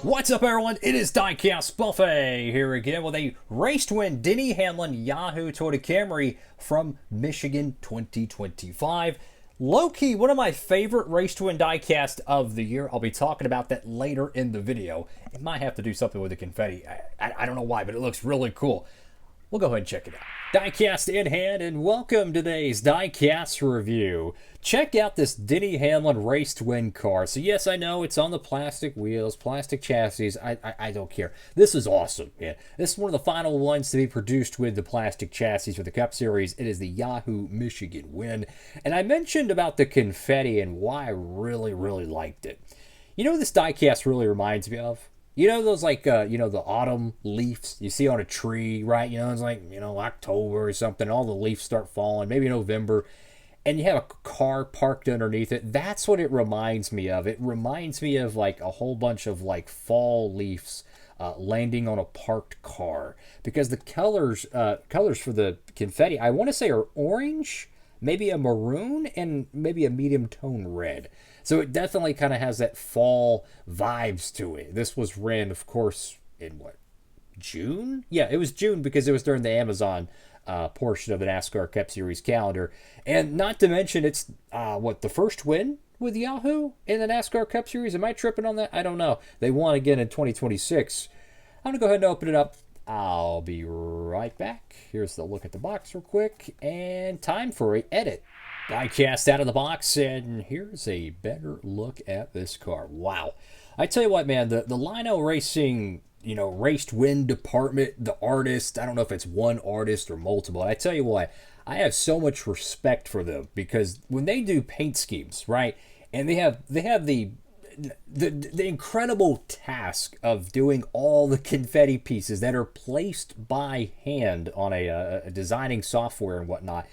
What's up, everyone? It is Diecastbuffet here again with a race to win Denny Hamlin Yahoo Toyota Camry from Michigan 2025. Low-key, one of my favorite race to win diecast of the year. I'll be talking about that later in the video. It might have to do something with the confetti. I don't know why, but it looks really cool. We'll go ahead and check it out. Diecast in hand, and welcome to today's Diecast review. Check out this Denny Hamlin race to win car. So yes, I know it's on the plastic wheels, plastic chassis. I don't care. This is awesome. Yeah, this is one of the final ones to be produced with the plastic chassis for the Cup Series. It is the Yahoo Michigan win. And I mentioned about the confetti and why I really liked it. You know what this diecast really reminds me of? You know those the autumn leaves you see on a tree, right? You know, it's like, October or something. All the leaves start falling, maybe November, and you have a car parked underneath it. That's what it reminds me of. It reminds me of like a whole bunch of like fall leaves landing on a parked car, because the colors for the confetti, I want to say, are orange, maybe a maroon, and maybe a medium tone red. So it definitely kind of has that fall vibes to it. This was ran, of course, in what, June? Yeah, it was June because it was during the Amazon portion of the NASCAR Cup Series calendar. And not to mention, it's, the first win with Yahoo in the NASCAR Cup Series? Am I tripping on that? I don't know. They won again in 2026. I'm going to go ahead and open it up. I'll be right back. Here's the look at the box real quick. And time for a edit. Diecast out of the box, and here's a better look at this car. Wow. I tell you what, man, the Lino Racing, race to win department, the artist, I don't know if it's one artist or multiple. I tell you what, I have so much respect for them, because when they do paint schemes, right, and they have the incredible task of doing all the confetti pieces that are placed by hand on a designing software and whatnot.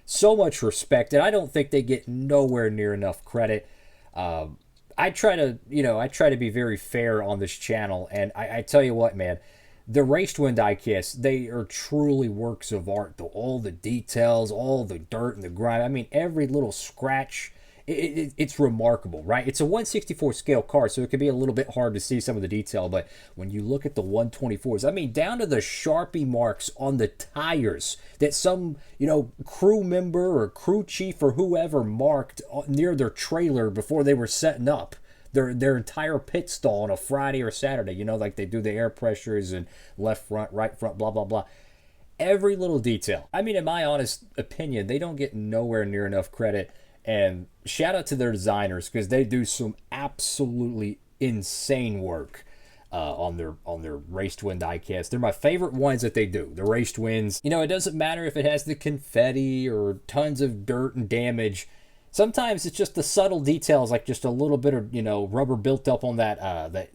So much respect, and I don't think they get nowhere near enough credit. I try to be very fair on this channel, and I tell you what, man, the race to win diecast, they are truly works of art. All the details, all the dirt and the grime. I mean, every little scratch. It's remarkable, right? It's a 1/64 scale car, so it can be a little bit hard to see some of the detail, but when you look at the 1/24s, I mean, down to the Sharpie marks on the tires that some, crew member or crew chief or whoever marked near their trailer before they were setting up their entire pit stall on a Friday or Saturday, like they do the air pressures and left front, right front, blah, blah, blah. Every little detail. I mean, in my honest opinion, they don't get nowhere near enough credit. And shout out to their designers, because they do some absolutely insane work on their race to win diecast. They're my favorite ones that they do. The race to wins. It doesn't matter if it has the confetti or tons of dirt and damage. Sometimes it's just the subtle details, like just a little bit of rubber built up on that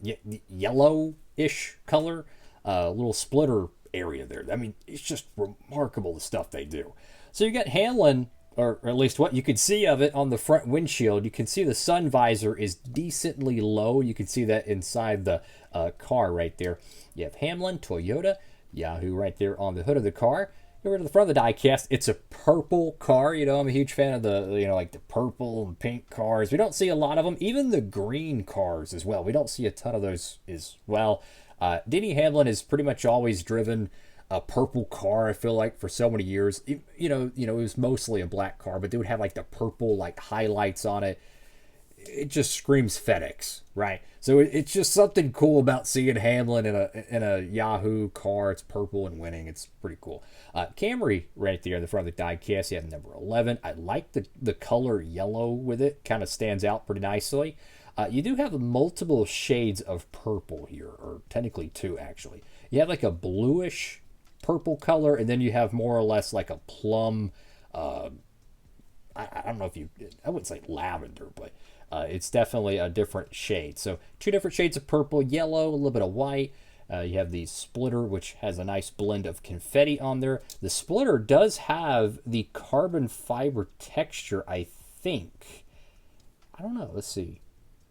yellow-ish color, little splitter area there. I mean, it's just remarkable the stuff they do. So you got Hamlin, or at least what you can see of it on the front windshield. You can see the sun visor is decently low. You can see that inside the car right there. You have Hamlin, Toyota, Yahoo right there on the hood of the car. Over to the front of the diecast, it's a purple car. I'm a huge fan of the, like the purple and pink cars. We don't see a lot of them. Even the green cars as well. We don't see a ton of those as well. Denny Hamlin has pretty much always driven a purple car, I feel like, for so many years. It was mostly a black car, but they would have like the purple like highlights on it. It just screams FedEx, right? So it's just something cool about seeing Hamlin in a Yahoo car. It's purple and winning. It's pretty cool. Camry right there in the front of the diecast. You have number 11. I like the color yellow with it. Kind of stands out pretty nicely. You do have multiple shades of purple here, or technically two actually. You have like a bluish purple color, and then you have more or less like a plum, I don't know if I wouldn't say lavender, but it's definitely a different shade. So two different shades of purple, yellow, a little bit of white. You have the splitter, which has a nice blend of confetti on there. The splitter does have the carbon fiber texture, I think. I don't know, let's see.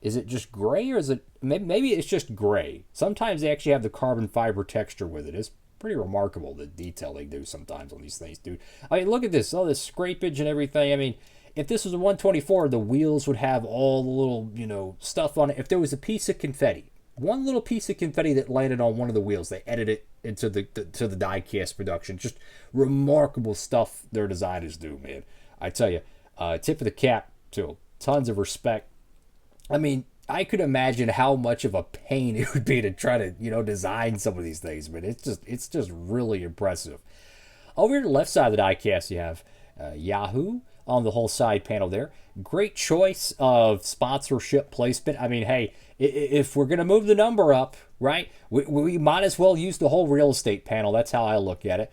Is it just gray, or is it, maybe it's just gray. Sometimes they actually have the carbon fiber texture with it. It's pretty remarkable the detail they do sometimes on these things, dude. I mean, look at this, all this scrapage and everything. I mean, if this was a 124, the wheels would have all the little, stuff on it. If there was a piece of confetti one little piece of confetti that landed on one of the wheels. They edited it into to the diecast production. Just remarkable stuff their designers do, man. I tell you, tip of the cap to them. Tons of respect. I mean, I could imagine how much of a pain it would be to try to, design some of these things, but it's just really impressive. Over here to the left side of the diecast, you have Yahoo on the whole side panel there. Great choice of sponsorship placement. I mean, hey, if we're going to move the number up, right, we might as well use the whole real estate panel. That's how I look at it.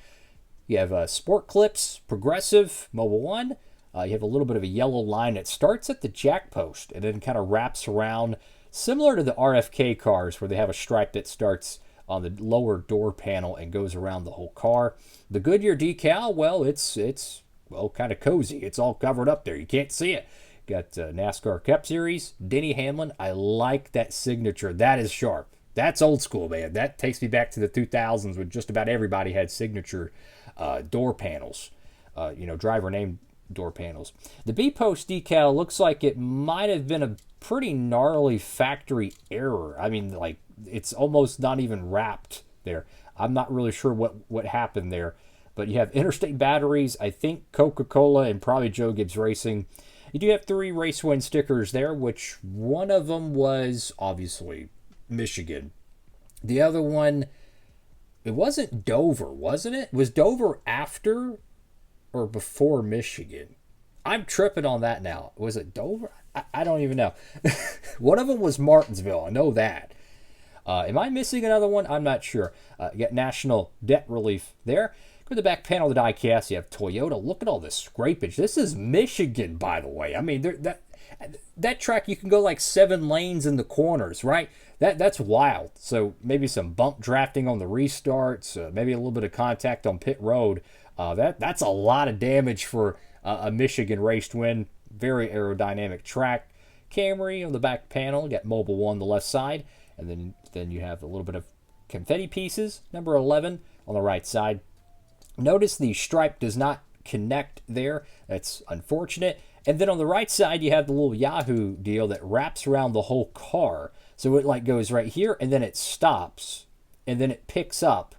You have Sport Clips, Progressive, Mobile One. You have a little bit of a yellow line that starts at the jack post and then kind of wraps around, similar to the RFK cars where they have a stripe that starts on the lower door panel and goes around the whole car. The Goodyear decal, well, it's kind of cozy. It's all covered up there. You can't see it. Got NASCAR Cup Series, Denny Hamlin. I like that signature. That is sharp. That's old school, man. That takes me back to the 2000s when just about everybody had signature door panels, driver name door panels. The B-post decal looks like it might have been a pretty gnarly factory error. I mean, like, it's almost not even wrapped there. I'm not really sure what happened there. But you have Interstate Batteries, I think Coca-Cola, and probably Joe Gibbs Racing. You do have 3 race win stickers there, which one of them was obviously Michigan. The other one, it wasn't Dover, wasn't it? Was Dover after or before Michigan? I'm tripping on that now. Was it Dover? I don't even know. One of them was Martinsville. I know that. Am I missing another one? I'm not sure. You got National Debt Relief there. Go to the back panel of the diecast. You have Toyota. Look at all this scrapage. This is Michigan, by the way. I mean, that track, you can go like 7 lanes in the corners, right? That's wild. So maybe some bump drafting on the restarts, maybe a little bit of contact on pit road. That's a lot of damage for a Michigan race to win. Very aerodynamic track. Camry on the back panel. You got Mobile One on the left side. And then you have a little bit of confetti pieces. Number 11 on the right side. Notice the stripe does not connect there. That's unfortunate. And then on the right side, you have the little Yahoo deal that wraps around the whole car. So it like goes right here and then it stops and then it picks up.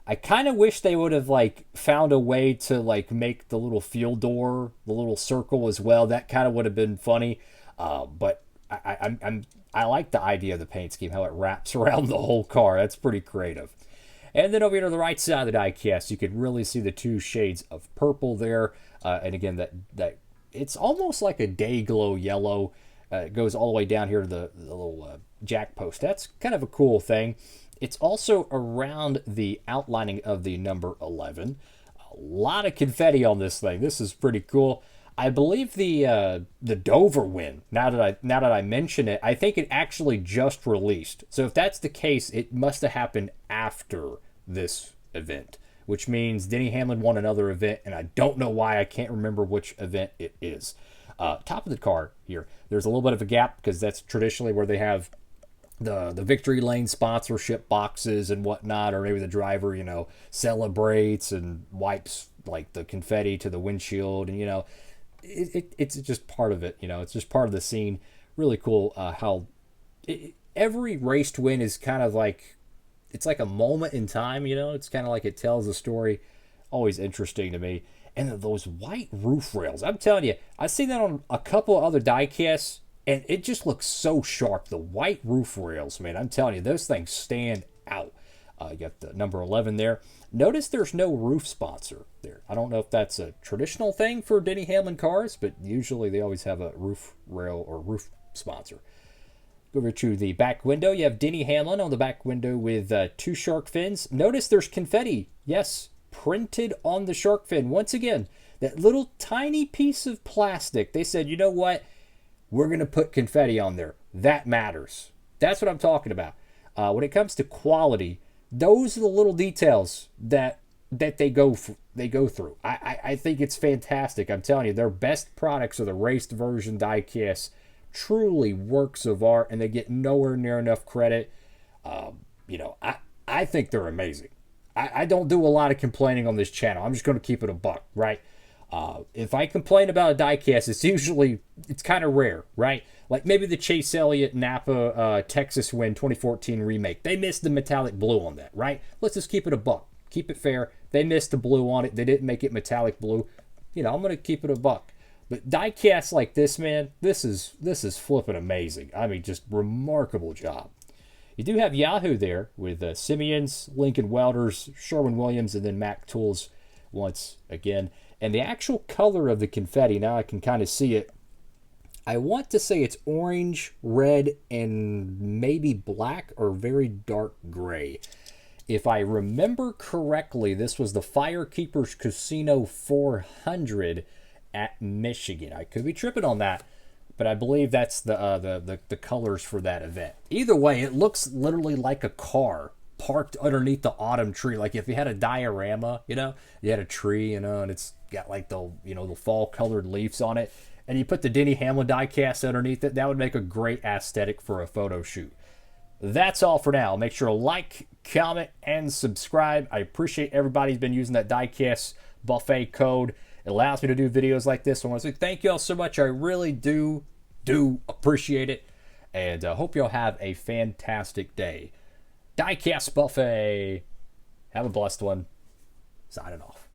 I kind of wish they would have like found a way to like make the little fuel door, the little circle as well. That kind of would have been funny. But I like the idea of the paint scheme, how it wraps around the whole car. That's pretty creative. And then over here to the right side of the diecast, you can really see the 2 shades of purple there. And again, that it's almost like a day glow yellow. It goes all the way down here to the little jack post. That's kind of a cool thing. It's also around the outlining of the number 11. A lot of confetti on this thing. This is pretty cool. I believe the Dover win, now that I mention it, I think it actually just released. So if that's the case, it must have happened after this event, which means Denny Hamlin won another event, and I don't know why. I can't remember which event it is. Top of the car here, there's a little bit of a gap because that's traditionally where they have the victory lane sponsorship boxes and whatnot, or maybe the driver, celebrates and wipes like the confetti to the windshield, and it's just part of it. It's just part of the scene. Really cool how every race to win is kind of like, it's like a moment in time. It's kind of like it tells a story. Always interesting to me. And those white roof rails, I'm telling you, I've seen that on a couple other diecasts, and it just looks so sharp. The white roof rails, man, I'm telling you, those things stand out. You got the number 11 there. Notice there's no roof sponsor there. I don't know if that's a traditional thing for Denny Hamlin cars, but usually they always have a roof rail or roof sponsor. Go over to the back window. You have Denny Hamlin on the back window with 2 shark fins. Notice there's confetti. Yes, printed on the shark fin. Once again, that little tiny piece of plastic. They said, you know what? We're going to put confetti on there. That matters. That's what I'm talking about. When it comes to quality, those are the little details that they go through. I think it's fantastic. I'm telling you, their best products are the raced version diecasts. Truly works of art, and they get nowhere near enough credit. I think they're amazing. I don't do a lot of complaining on this channel. I'm just going to keep it a buck, right? If I complain about a diecast, it's kind of rare, right? Like maybe the Chase Elliott Napa Texas Win 2014 remake. They missed the metallic blue on that, right? Let's just keep it a buck. Keep it fair. They missed the blue on it. They didn't make it metallic blue. You know, I'm going to keep it a buck. But diecast like this, man, this is flipping amazing. I mean, just remarkable job. You do have Yahoo there with Simeon's, Lincoln Welders, Sherwin-Williams, and then Mac Tools once again. And the actual color of the confetti, now I can kind of see it. I want to say it's orange, red, and maybe black or very dark gray. If I remember correctly, this was the Firekeepers Casino 400 at Michigan. I could be tripping on that, but I believe that's the colors for that event. Either way, it looks literally like a car parked underneath the autumn tree. Like if you had a diorama, you know, you had a tree, you know, and it's got like the fall colored leaves on it, and you put the Denny Hamlin diecast underneath it, that would make a great aesthetic for a photo shoot. That's all for now. Make sure to like, comment, and subscribe. I appreciate everybody's been using that Diecast Buffet code. It allows me to do videos like this. So I want to say thank you all so much. I really do appreciate it. And I hope y'all have a fantastic day. Diecast Buffet. Have a blessed one. Signing off.